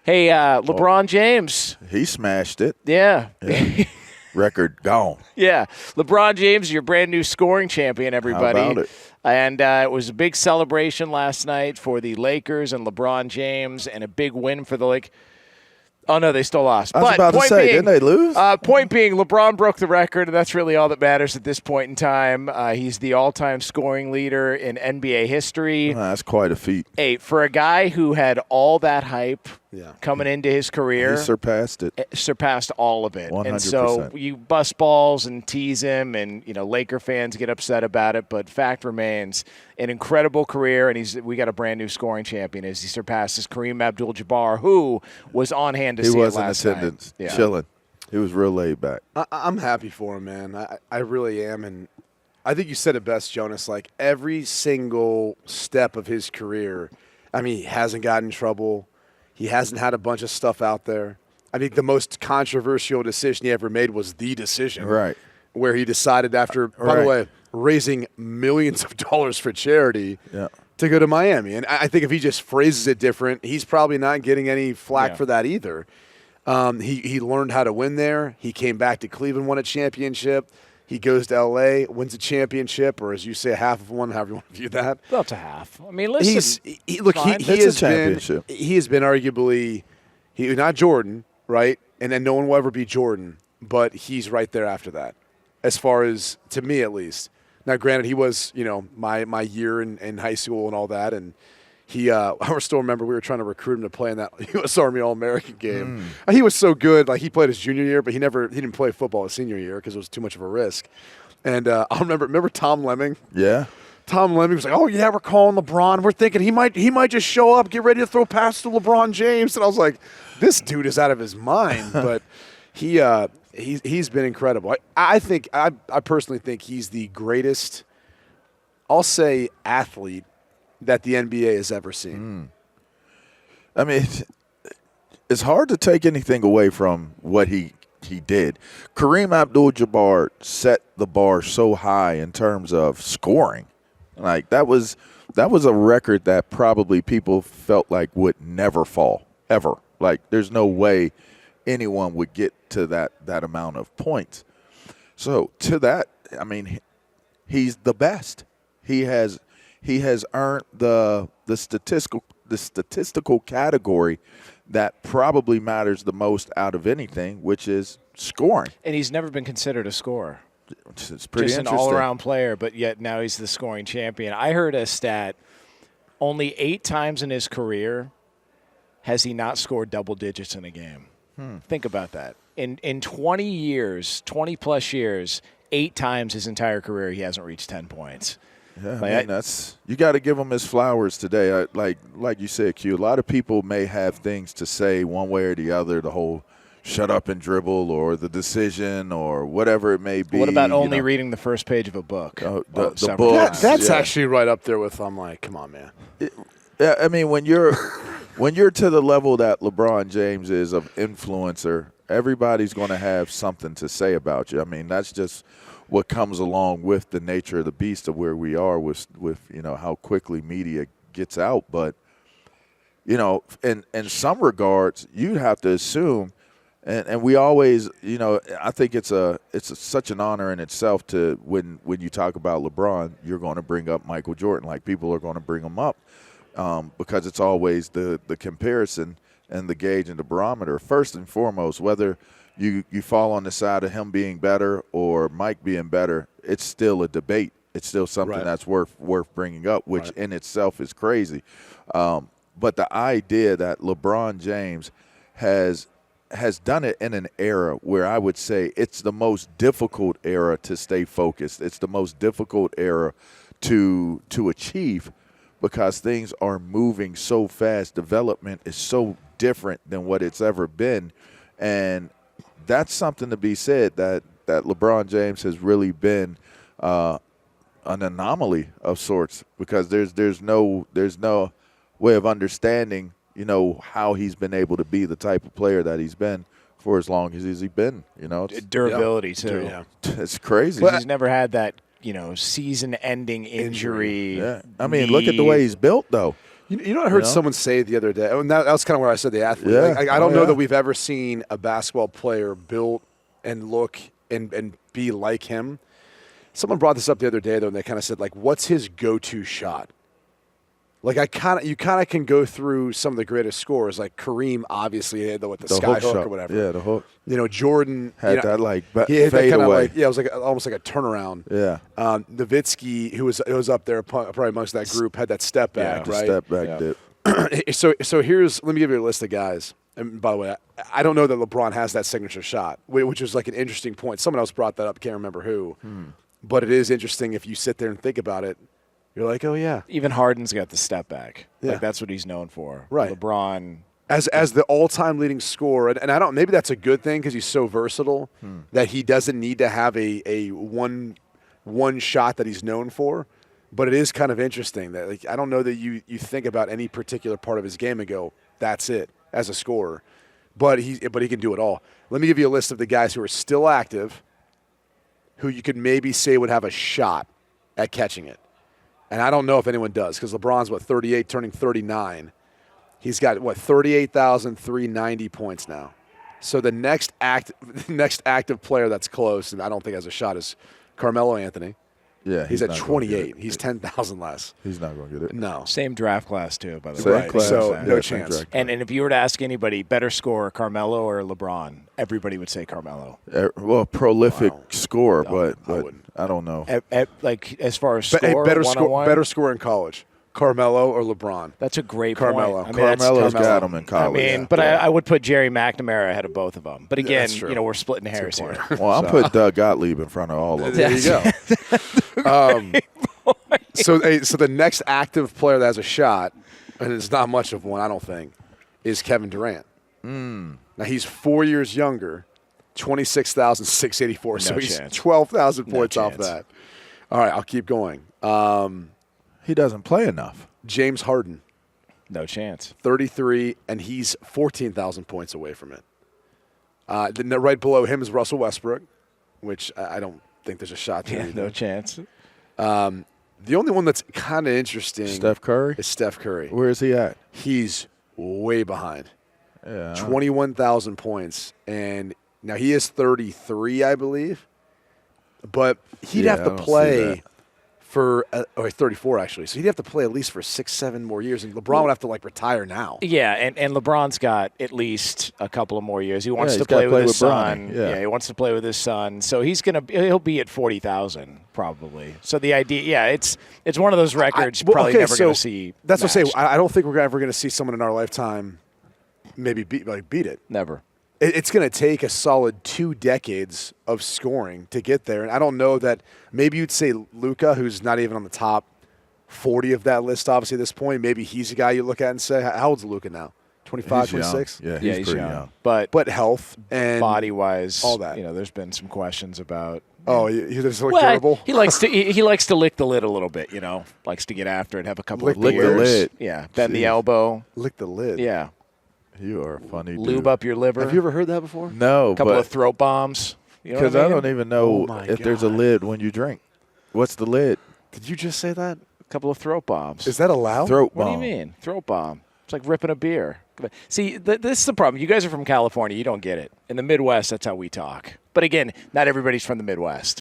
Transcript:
Hey, LeBron James. He smashed it. Yeah. Record gone. Yeah. LeBron James, your brand new scoring champion, everybody. How about it? And it was a big celebration last night for the Lakers and LeBron James, and a big win for the Lakers. Oh, no, they still lost. I was about to say, didn't they lose? Point being, LeBron broke the record, and that's really all that matters at this point in time. He's the all-time scoring leader in NBA history. That's quite a feat. Hey, for a guy who had all that hype coming into his career. He surpassed it. Surpassed all of it. 100%. And so you bust balls and tease him, and Laker fans get upset about it, but fact remains, an incredible career, and we got a brand new scoring champion as he surpasses Kareem Abdul-Jabbar, who was on hand to see it last night. He was in attendance, chilling. He was real laid back. I'm happy for him, man. I really am, and I think you said it best, Jonas. Like, every single step of his career, I mean, he hasn't gotten in trouble. He hasn't had a bunch of stuff out there. I think the most controversial decision he ever made was the decision. Right. Where he decided after, by the way, raising millions of dollars for charity to go to Miami. And I think if he just phrases it different, he's probably not getting any flack for that either. He learned how to win there. He came back to Cleveland, won a championship. He goes to L.A., wins a championship, or as you say, half of one, however you want to view that. Up to half. I mean, listen. He has been arguably, not Jordan, right? And then no one will ever be Jordan, but he's right there after that, as far as, to me at least. Now, granted, he was, my year in high school and all that, and I still remember we were trying to recruit him to play in that U.S. Army All-American game. He was so good. Like, he played his junior year, but he didn't play football his senior year because it was too much of a risk. And I remember Tom Lemming? Yeah. Tom Lemming was like, "Oh yeah, we're calling LeBron. We're thinking he might just show up, get ready to throw passes to LeBron James." And I was like, "This dude is out of his mind." But he's been incredible. I personally think he's the greatest, I'll say, athlete that the NBA has ever seen. I mean, it's hard to take anything away from what he did. Kareem Abdul-Jabbar set the bar so high in terms of scoring. Like, that was a record that probably people felt like would never fall, ever. Like, there's no way anyone would get to that amount of points. So, to that, I mean, he's the best. He has earned the statistical category that probably matters the most out of anything, which is scoring. And he's never been considered a scorer. It's pretty just interesting. An all-around player, but yet now he's the scoring champion. I heard a stat, only 8 times in his career has he not scored double digits in a game. Think about that. In 20 years, 20-plus years, 8 times his entire career he hasn't reached 10 points. Yeah, I mean, you got to give him his flowers today. Like you said, Q, a lot of people may have things to say one way or the other, the whole shut up and dribble or the decision or whatever it may be. What about only reading the first page of a book? The book. That's actually right up there with, I'm like, come on, man. I mean, when you're to the level that LeBron James is of influencer, everybody's going to have something to say about you. I mean, that's just what comes along with the nature of the beast of where we are with how quickly media gets out. But, in some regards, you'd have to assume, and we always, I think it's such an honor in itself to when you talk about LeBron, you're going to bring up Michael Jordan. Like, people are going to bring him up because it's always the comparison and the gauge and the barometer. First and foremost, whether you fall on the side of him being better or Mike being better, it's still a debate. It's still something that's worth bringing up, which in itself is crazy. But the idea that LeBron James has done it in an era where I would say it's the most difficult era to stay focused. It's the most difficult era to achieve because things are moving so fast. Development is so different than what it's ever been. And that's something to be said that LeBron James has really been an anomaly of sorts because there's no way of understanding, how he's been able to be the type of player that he's been for as long as he's been. Durability too. Yeah. It's crazy. Well, he's never had that season-ending injury. Yeah. I mean, look at the way he's built though. You know, I heard someone say the other day, and that was kind of where I said the athlete. Yeah. Like, I don't know that we've ever seen a basketball player built and look and be like him. Someone brought this up the other day, though, and they kind of said, like, what's his go-to shot? Like, you kind of can go through some of the greatest scorers, like Kareem, obviously, had the sky hook or whatever. Yeah, the hook. You know, Jordan had that fade away. It was like almost like a turnaround. Yeah. Nowitzki, who was up there probably amongst that group, had that step back, right? Step back dip. So let me give you a list of guys. And by the way, I don't know that LeBron has that signature shot, which is like an interesting point. Someone else brought that up. Can't remember who. But it is interesting if you sit there and think about it. You're like, oh, yeah. Even Harden's got the step back. Yeah. Like, that's what he's known for. Right. LeBron. As the all-time leading scorer, and I don't, maybe that's a good thing because he's so versatile that he doesn't need to have a one shot that he's known for. But it is kind of interesting that, like, I don't know that you think about any particular part of his game and go, that's it as a scorer. But he can do it all. Let me give you a list of the guys who are still active, who you could maybe say would have a shot at catching it. And I don't know if anyone does because LeBron's, 38, turning 39. He's got, 38,390 points now. So the next active player that's close, and I don't think has a shot, is Carmelo Anthony. Yeah, he's at 28. He's 10,000 less. He's not going to get it. No. Same draft class, too, by the Same way. class. So, no Yeah, chance. And if you were to ask anybody, better scorer, Carmelo or LeBron, everybody would say Carmelo. Well, prolific scorer, No, but I don't know. Like, as far as score, better score in college, Carmelo or LeBron? That's a great Carmelo. point. I mean, Carmelo's got him in college. But I would put Jerry McNamara ahead of both of them. But again, that's true. we're splitting hairs here. Well, I'm putting Doug Gottlieb in front of all of them. There you go. So the next active player that has a shot, and it's not much of one, I don't think, is Kevin Durant. Now he's 4 years younger, 26,684. So he's 12,000 points off that. All right, I'll keep going. He doesn't play enough. James Harden, No chance. 33, and he's 14,000 points away from it. Then right below him is Russell Westbrook, which I don't think there's a shot to. Yeah, no chance. The only one that's kind of interesting Steph Curry? is Steph Curry. Where is he at? He's way behind. Yeah. 21,000 points. And now he is 33, I believe. But he'd have to play for 34, actually. So he'd have to play at least for 6-7 more years. And LeBron would have to, retire now. Yeah, and LeBron's got at least a couple of more years. He wants to he's play gotta with play his with son. Bronny, yeah. He wants to play with his son. So he'll be at 40,000 probably. So the idea, it's one of those records you're probably never going to see. That's what I'm saying. matched. I don't think we're ever going to see someone in our lifetime maybe beat it. Never. It's going to take a solid 2 decades of scoring to get there. And I don't know that maybe you'd say Luka, who's not even on the top 40 of that list, obviously, at this point. Maybe he's a guy you look at and say, how old's Luka now? 25, 26? Yeah, He's pretty young. young. But health and body-wise, all that. There's been some questions about. Oh, he does look durable? He likes to lick the lid a little bit, likes to get after it, have a couple of beers. Lick the lid. Yeah, bend the elbow. Lick the lid. Yeah. You are a funny dude. Lube up your liver. Have you ever heard that before? No, a couple but of throat bombs. because I don't even know Oh, my if there's a God. lid when you drink. What's the lid? Did you just say that? A couple of throat bombs. Is that allowed? Throat What bomb. do you mean? Throat bomb. It's like ripping a beer. See, this is the problem. You guys are from California. You don't get it. In the Midwest, that's how we talk. But again, not everybody's from the Midwest.